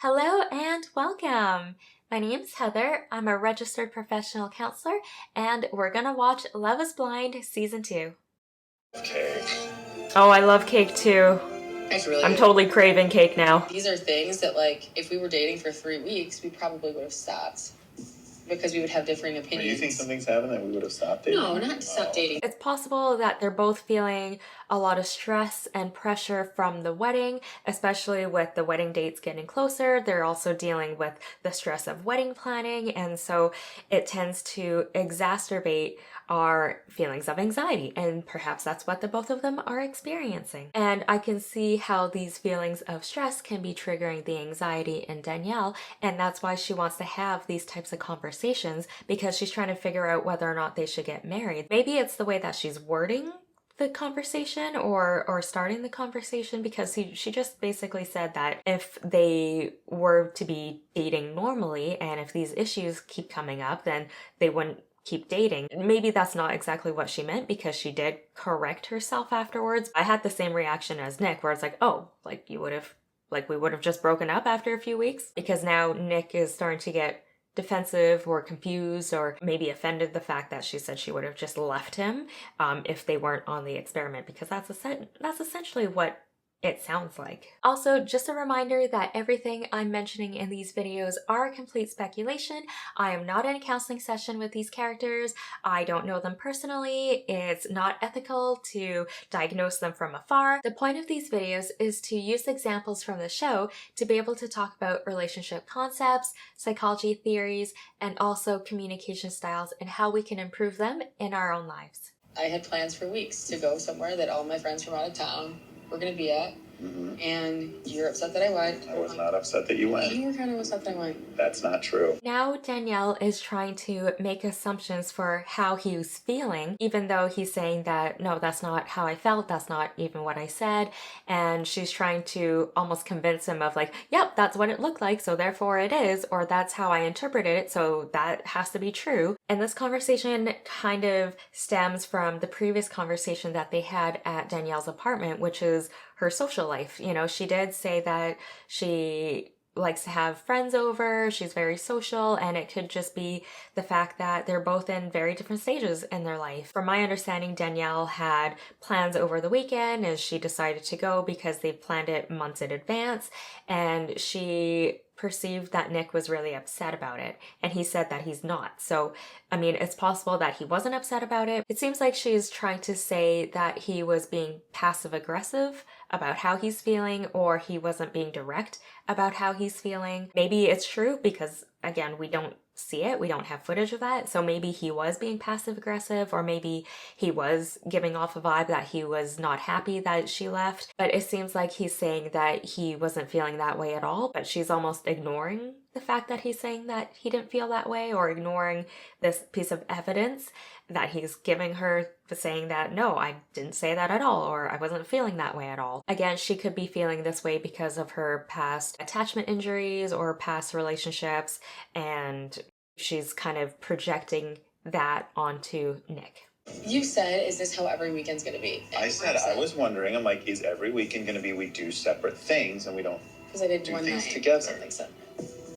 Hello and welcome! My name is Heather, I'm a registered professional counselor, and we're gonna watch Love is Blind Season 2. Cake. Oh, I love cake too. It's really I'm good. totally craving cake now. These are things that, like, if we were dating for 3 weeks, we probably would have stopped. Because we would have differing opinions. Do you think something's happened that we would have stopped dating? No, not stop dating. It's possible that they're both feeling a lot of stress and pressure from the wedding, especially with the wedding dates getting closer. They're also dealing with the stress of wedding planning, and so it tends to exacerbate our feelings of anxiety, and perhaps that's what the both of them are experiencing. And I can see how these feelings of stress can be triggering the anxiety in Danielle, and that's why she wants to have these types of conversations, because she's trying to figure out whether or not they should get married. Maybe it's the way that she's wording the conversation or starting the conversation, because she just basically said that if they were to be dating normally and if these issues keep coming up, then they wouldn't keep dating. Maybe that's not exactly what she meant, because she did correct herself afterwards. I had the same reaction as Nick, where it's like, oh, like we would have just broken up after a few weeks, because now Nick is starting to get defensive or confused or maybe offended the fact that she said she would have just left him if they weren't on the experiment, because that's essentially what it sounds like. Also, just a reminder that everything I'm mentioning in these videos are complete speculation. I am not in a counseling session with these characters. I don't know them personally. It's not ethical to diagnose them from afar. The point of these videos is to use examples from the show to be able to talk about relationship concepts, psychology theories, and also communication styles and how we can improve them in our own lives. I had plans for weeks to go somewhere that all my friends from out of town were going to be at. Mm-hmm. And you're upset that I went. I was not upset that you went. You were kind of upset that I went. That's not true. Now Danielle is trying to make assumptions for how he was feeling, even though he's saying that, no, that's not how I felt, that's not even what I said. And she's trying to almost convince him of like, yep, that's what it looked like, so therefore it is, or that's how I interpreted it, so that has to be true. And this conversation kind of stems from the previous conversation that they had at Danielle's apartment, which is her social life. You know, she did say that she likes to have friends over, she's very social, and it could just be the fact that they're both in very different stages in their life. From my understanding, Danielle had plans over the weekend and she decided to go because they planned it months in advance, and she perceived that Nick was really upset about it, and he said that he's not. So, I mean, it's possible that he wasn't upset about it. It seems like she's trying to say that he was being passive-aggressive about how he's feeling, or he wasn't being direct about how he's feeling. Maybe it's true, because again, we don't see it, we don't have footage of that, so maybe he was being passive-aggressive, or maybe he was giving off a vibe that he was not happy that she left. But it seems like he's saying that he wasn't feeling that way at all, but she's almost ignoring the fact that he's saying that he didn't feel that way, or ignoring this piece of evidence that he's giving her, saying that, no, I didn't say that at all, or I wasn't feeling that way at all. Again, she could be feeling this way because of her past attachment injuries or past relationships, and she's kind of projecting that onto Nick. You said, is this how every weekend's going to be? I said, I was wondering, I'm like, is every weekend going to be we do separate things and we don't Because I did do one things night, together? something so.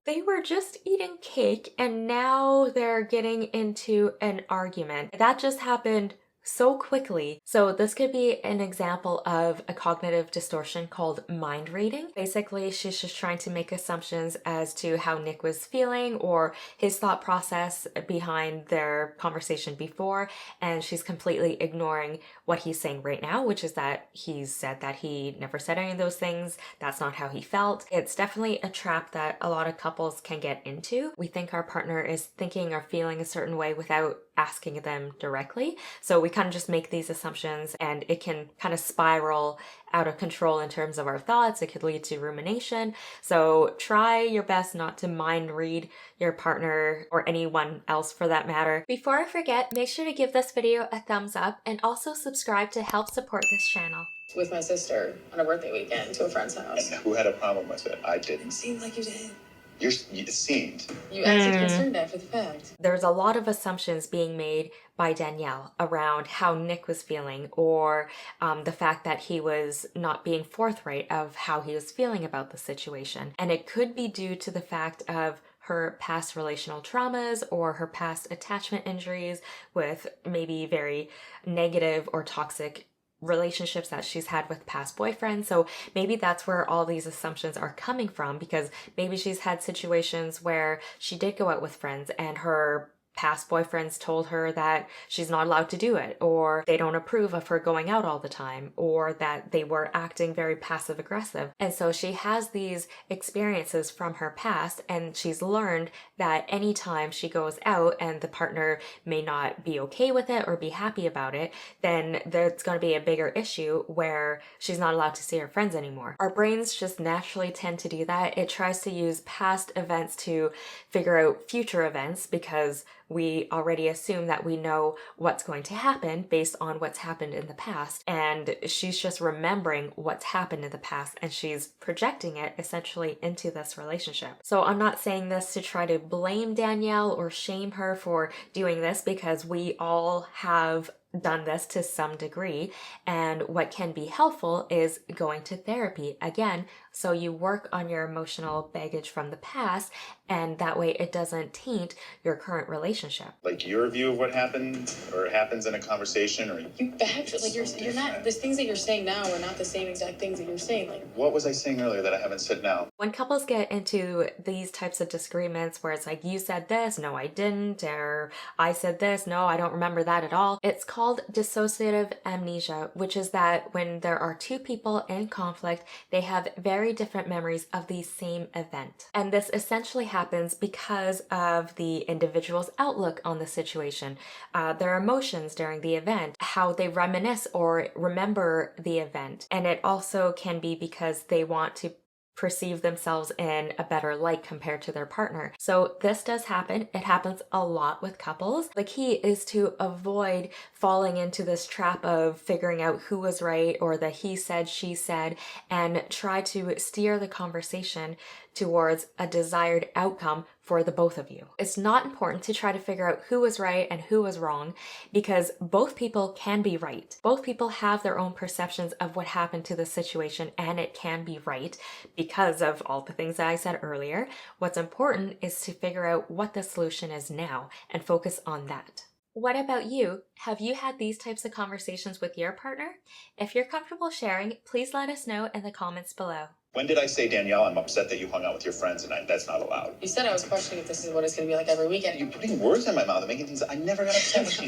They were just eating cake and now they're getting into an argument. That just happened so quickly. So this could be an example of a cognitive distortion called mind reading. Basically, she's just trying to make assumptions as to how Nick was feeling or his thought process behind their conversation before, and she's completely ignoring what he's saying right now, which is that he's said that he never said any of those things. That's not how he felt. It's definitely a trap that a lot of couples can get into. We think our partner is thinking or feeling a certain way without asking them directly. So we kind of just make these assumptions, and it can kind of spiral out of control in terms of our thoughts. It could lead to rumination. So try your best not to mind read your partner or anyone else for that matter. Before I forget, make sure to give this video a thumbs up and also subscribe to help support this channel. With my sister on a birthday weekend to a friend's house. And who had a problem with it? I didn't. Seemed like you did. It seemed. You acted concerned after the fact. There's a lot of assumptions being made by Danielle around how Nick was feeling, or the fact that he was not being forthright of how he was feeling about the situation. And it could be due to the fact of her past relational traumas or her past attachment injuries with maybe very negative or toxic relationships that she's had with past boyfriends. So maybe that's where all these assumptions are coming from, because maybe she's had situations where she did go out with friends and her past boyfriends told her that she's not allowed to do it, or they don't approve of her going out all the time, or that they were acting very passive aggressive. And so she has these experiences from her past, and she's learned that anytime she goes out and the partner may not be okay with it or be happy about it, then there's going to be a bigger issue where she's not allowed to see her friends anymore. Our brains just naturally tend to do that. It tries to use past events to figure out future events, because we already assume that we know what's going to happen based on what's happened in the past. And she's just remembering what's happened in the past, and she's projecting it essentially into this relationship. So I'm not saying this to try to blame Danielle or shame her for doing this, because we all have done this to some degree. And what can be helpful is going to therapy again, so you work on your emotional baggage from the past, and that way it doesn't taint your current relationship. Like your view of what happened or happens in a conversation, or You backtrack. Like you're not. The things that you're saying now are not the same exact things that you're saying. Like, what was I saying earlier that I haven't said now? When couples get into these types of disagreements where it's like, you said this, no I didn't, or I said this, no I don't remember that at all, it's called dissociative amnesia, which is that when there are two people in conflict, they have very different memories of the same event. And this essentially happens because of the individual's outlook on the situation, their emotions during the event, how they reminisce or remember the event. And it also can be because they want to perceive themselves in a better light compared to their partner. So this does happen. It happens a lot with couples. The key is to avoid falling into this trap of figuring out who was right, or the he said, she said, and try to steer the conversation towards a desired outcome for the both of you. It's not important to try to figure out who was right and who was wrong, because both people can be right. Both people have their own perceptions of what happened to the situation, and it can be right because of all the things that I said earlier. What's important is to figure out what the solution is now and focus on that. What about you? Have you had these types of conversations with your partner? If you're comfortable sharing, please let us know in the comments below. When did I say, Danielle, I'm upset that you hung out with your friends tonight? That's not allowed. you said I was questioning if this is what it's going to be like every weekend. You're putting words in my mouth and making things. I never got upset with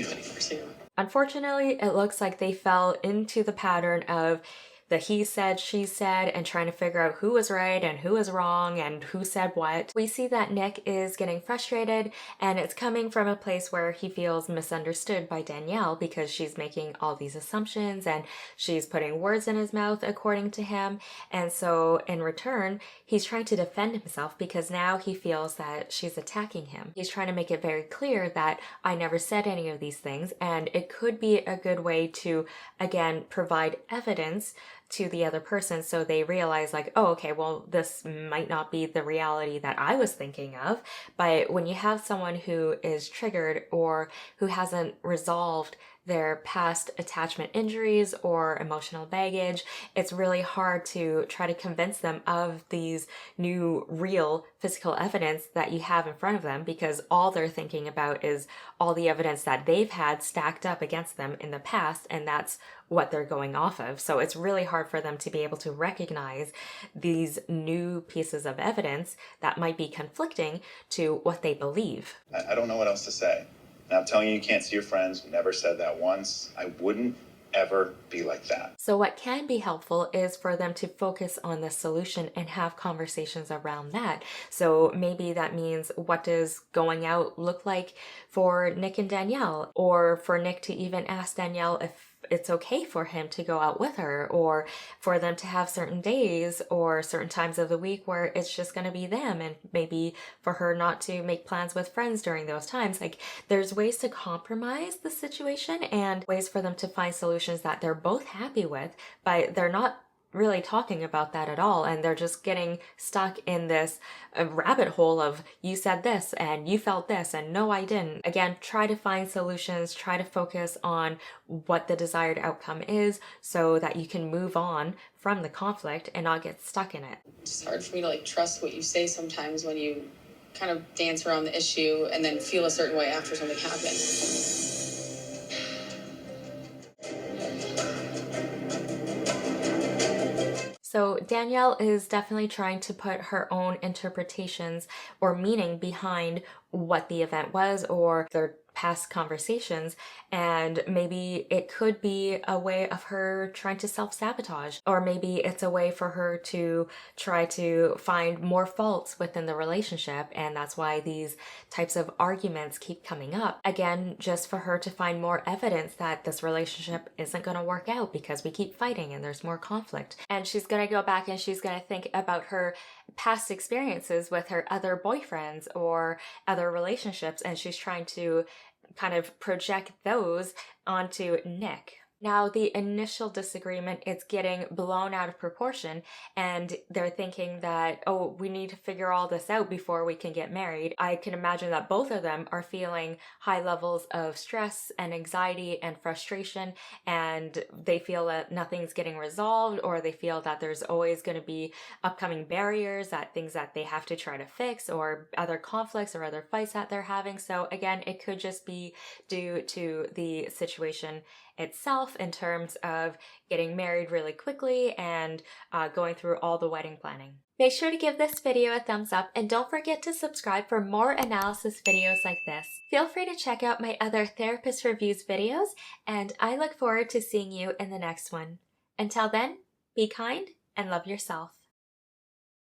you. Unfortunately, it looks like they fell into the pattern of the he said, she said, and trying to figure out who was right and who was wrong and who said what. We see that Nick is getting frustrated, and it's coming from a place where he feels misunderstood by Danielle, because she's making all these assumptions and she's putting words in his mouth according to him. And so in return, he's trying to defend himself, because now he feels that she's attacking him. He's trying to make it very clear that I never said any of these things, and it could be a good way to, again, provide evidence to the other person, so they realize like, oh, okay, well, this might not be the reality that I was thinking of. But when you have someone who is triggered or who hasn't resolved their past attachment injuries or emotional baggage, it's really hard to try to convince them of these new real physical evidence that you have in front of them, because all they're thinking about is all the evidence that they've had stacked up against them in the past, and that's what they're going off of. So it's really hard for them to be able to recognize these new pieces of evidence that might be conflicting to what they believe. I don't know what else to say. Now, I'm telling you, you can't see your friends. Never said that once. I wouldn't ever be like that. So what can be helpful is for them to focus on the solution and have conversations around that. So maybe that means, what does going out look like for Nick and Danielle? Or for Nick to even ask Danielle if it's okay for him to go out with her, or for them to have certain days or certain times of the week where it's just going to be them, and maybe for her not to make plans with friends during those times. Like, there's ways to compromise the situation and ways for them to find solutions that they're both happy with, but they're not really talking about that at all, and they're just getting stuck in this rabbit hole of you said this and you felt this and no I didn't. Again, try to find solutions, try to focus on what the desired outcome is so that you can move on from the conflict and not get stuck in it. It's hard for me to like trust what you say sometimes when you kind of dance around the issue and then feel a certain way after something happens. So Danielle is definitely trying to put her own interpretations or meaning behind what the event was or their past conversations, and maybe it could be a way of her trying to self-sabotage, or maybe it's a way for her to try to find more faults within the relationship, and that's why these types of arguments keep coming up. Again, just for her to find more evidence that this relationship isn't going to work out because we keep fighting and there's more conflict. And she's going to go back and she's going to think about her past experiences with her other boyfriends or other relationships, and she's trying to kind of project those onto Nick. Now, the initial disagreement is getting blown out of proportion, and they're thinking that, oh, we need to figure all this out before we can get married. I can imagine that both of them are feeling high levels of stress and anxiety and frustration, and they feel that nothing's getting resolved, or they feel that there's always going to be upcoming barriers, that things that they have to try to fix, or other conflicts or other fights that they're having. So again, it could just be due to the situation itself in terms of getting married really quickly and going through all the wedding planning. Make sure to give this video a thumbs up and don't forget to subscribe for more analysis videos like this. Feel free to check out my other therapist reviews videos, and I look forward to seeing you in the next one. Until then, be kind and love yourself.